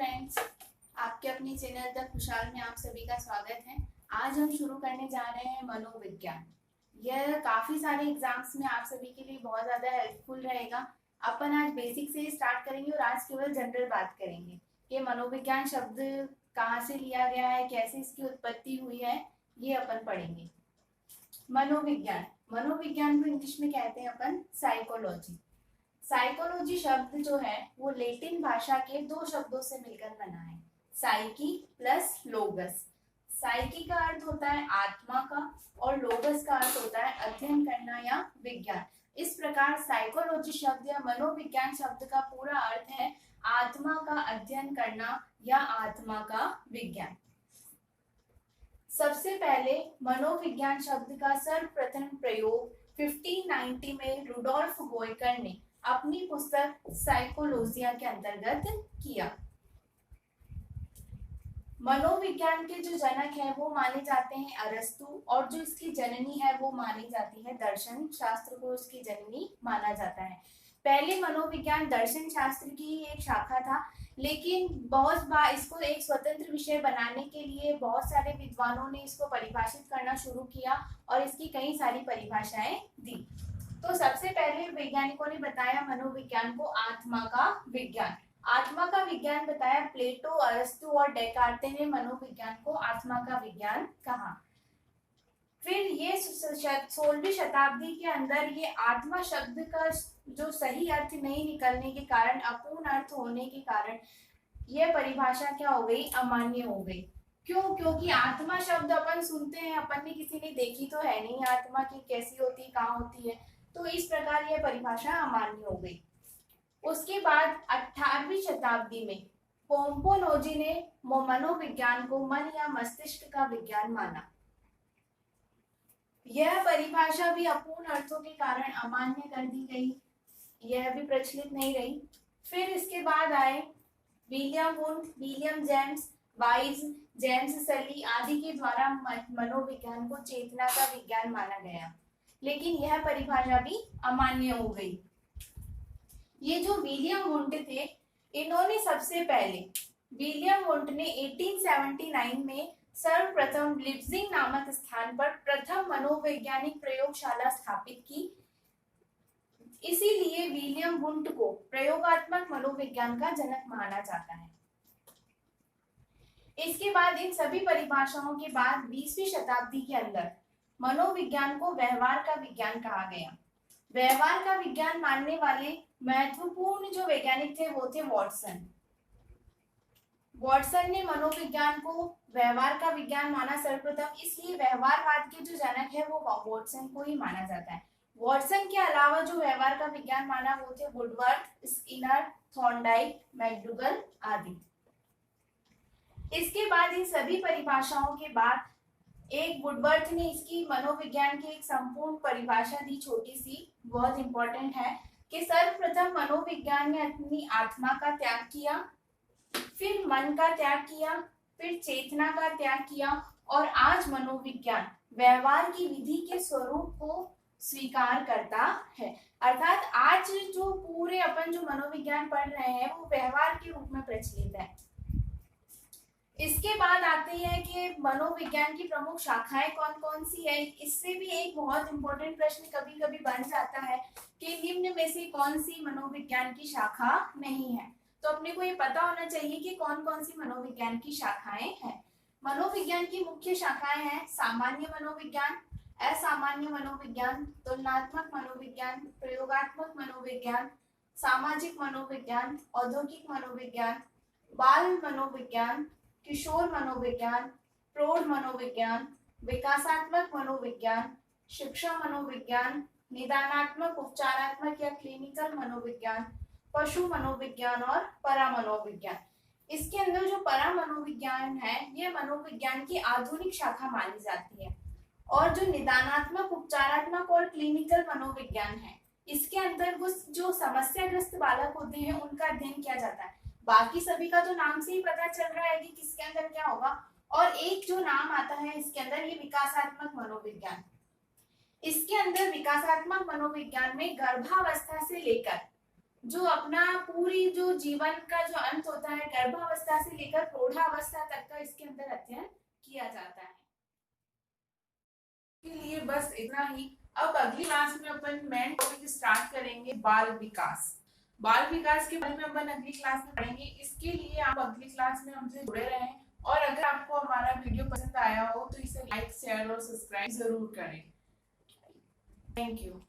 Friends, आपके अपनी channel the खुशहाल में आप सभी का स्वागत है। आज हम शुरू करने जा रहे हैं मनोविज्ञान। यह काफी सारे एग्जाम्स में आप सभी के लिए बहुत ज्यादा हेल्पफुल रहेगा। अपन आज बेसिक से स्टार्ट करेंगे और आज केवल जनरल बात करेंगे कि मनोविज्ञान शब्द कहाँ से लिया गया है, कैसे इसकी उत्पत्ति हुई है, ये अपन पढ़ेंगे। मनोविज्ञान मनोविज्ञान को इंग्लिश में कहते हैं अपन साइकोलॉजी। साइकोलॉजी शब्द जो है वो लैटिन भाषा के दो शब्दों से मिलकर बना है, साइकी प्लस लोगस। साइकी का अर्थ होता है आत्मा का और लोगस का अर्थ होता है अध्ययन करना या विज्ञान। इस प्रकार साइकोलॉजी शब्द या मनोविज्ञान शब्द का पूरा अर्थ है आत्मा का अध्ययन करना या आत्मा का विज्ञान। सबसे पहले मनोविज्ञान शब्द का सर्वप्रथम प्रयोग 1590 में रुडोल्फ गोयकर ने अपनी पुस्तक साइकोलॉजिया के अंतर्गत किया। मनोविज्ञान के जो जनक है वो माने जाते हैं अरस्तु, और जो इसकी जननी है वो मानी जाती है दर्शन शास्त्र को इसकी जननी माना जाता है। पहले मनोविज्ञान दर्शन शास्त्र की एक शाखा था, लेकिन बहुत बार इसको एक स्वतंत्र विषय बनाने के लिए बहुत सारे विद्वानों ने इसको परिभाषित करना शुरू किया और इसकी कई सारी परिभाषाएं दी। तो सबसे पहले वैज्ञानिकों ने बताया मनोविज्ञान को आत्मा का विज्ञान। आत्मा का विज्ञान बताया प्लेटो, अरस्तु और डेकार्ते ने मनोविज्ञान को आत्मा का विज्ञान कहा। फिर ये 16वीं शताब्दी के अंदर ये आत्मा शब्द का जो सही अर्थ नहीं निकलने के कारण, अपूर्ण अर्थ होने के कारण यह परिभाषा क्या हो गई, अमान्य हो गई। क्यों? क्योंकि आत्मा शब्द अपन सुनते हैं, अपन ने किसी ने देखी तो है नहीं आत्मा की कैसी होती है, कहाँ होती है, तो इस प्रकार यह परिभाषा अमान्य हो गई। उसके बाद 18वीं शताब्दी में पोम्पोनोजी ने मनोविज्ञान को मन या मस्तिष्क का विज्ञान माना। यह परिभाषा भी अपूर्ण अर्थों के कारण अमान्य कर दी गई, यह भी प्रचलित नहीं रही। फिर इसके बाद आए William wound, William James wise, James सली आदि के द्वारा मनोविज्ञान को चेतना का विज्ञान माना गया, लेकिन यह परिभाषा भी अमान्य हो गई। ये जो विलियम वुंड थे, इन्होंने सबसे पहले विलियम वुंड ने 1879 में सर्वप्रथम लिप्जिंग नामक स्थान पर प्रथम मनोवैज्ञानिक प्रयोगशाला स्थापित की। इसीलिए विलियम वुंड को प्रयोगात्मक मनोविज्ञान का जनक माना जाता है। इसके बाद इन सभी परिभाषाओं के बाद 20वीं शताब्दी के अंदर मनोविज्ञान को व्यवहार का विज्ञान कहा गया। व्यवहार का विज्ञान मानने वाले महत्वपूर्ण जो वैज्ञानिक थे वो थे वॉटसन। वॉटसन ने मनोविज्ञान को व्यवहार का विज्ञान माना सर्वप्रथम, इसलिए व्यवहारवाद के जो जनक है वो वॉटसन को ही माना जाता है। वॉटसन के अलावा जो व्यवहार का विज्ञान माना वो थे वुडवर्थ, स्किनर, थॉर्नडाइक, मैकडूगल आदि। इसके बाद इन सभी परिभाषाओं के बाद एक वुडवर्थ ने इसकी मनोविज्ञान की एक संपूर्ण परिभाषा दी, छोटी सी, बहुत इंपॉर्टेंट है, कि सर्वप्रथम मनोविज्ञान ने अपनी आत्मा का त्याग किया, फिर मन का त्याग किया, फिर चेतना का त्याग किया, और आज मनोविज्ञान व्यवहार की विधि के स्वरूप को स्वीकार करता है। अर्थात आज जो पूरे अपन जो मनोविज्ञान पढ़ रहे हैं वो व्यवहार के रूप में प्रचलित है। इसके बाद आते हैं कि मनोविज्ञान की प्रमुख शाखाएं कौन कौन सी है। इससे भी एक बहुत इंपॉर्टेंट प्रश्न कभी कभी बन जाता है कि निम्न में से कौन सी मनोविज्ञान की शाखा नहीं है। तो अपने को ये पता होना चाहिए कि कौन कौन सी मनोविज्ञान की शाखाएं हैं। मनोविज्ञान की मुख्य शाखाएं हैं सामान्य मनोविज्ञान, असामान्य मनोविज्ञान, तुलनात्मक मनोविज्ञान, प्रयोगात्मक मनोविज्ञान, सामाजिक मनोविज्ञान, औद्योगिक मनोविज्ञान, बाल मनोविज्ञान, किशोर मनोविज्ञान, प्रौढ़ मनोविज्ञान, विकासात्मक मनोविज्ञान, शिक्षा मनोविज्ञान, निदानात्मक उपचारात्मक या क्लिनिकल मनोविज्ञान, पशु मनोविज्ञान और परामनोविज्ञान। इसके अंदर जो परामनोविज्ञान है ये मनोविज्ञान की आधुनिक शाखा मानी जाती है, और जो निदानात्मक उपचारात्मक और क्लिनिकल मनोविज्ञान है इसके अंदर जो समस्याग्रस्त बालक होते हैं उनका अध्ययन किया जाता है। बाकी सभी का तो नाम से ही पता चल रहा है कि किसके अंदर क्या होगा, और एक जो नाम आता है इसके अंदर ये विकासात्मक मनोविज्ञान। इसके अंदर विकासात्मक मनोविज्ञान में गर्भावस्था से लेकर जो अपना पूरी जो जीवन का जो अंत होता है गर्भावस्था से लेकर प्रौढ़ावस्था तक का इसके अंदर अध्ययन किया जाता है। के लिए बस इतना ही। अब अगली क्लास में अपन मेन टॉपिक स्टार्ट करेंगे बाल विकास। बाल विकास के बारे में अपन अगली क्लास में पढ़ेंगे। इसके लिए आप अगली क्लास में हमसे जुड़े रहें और अगर आपको हमारा वीडियो पसंद आया हो तो इसे लाइक शेयर और सब्सक्राइब जरूर करें। Thank you.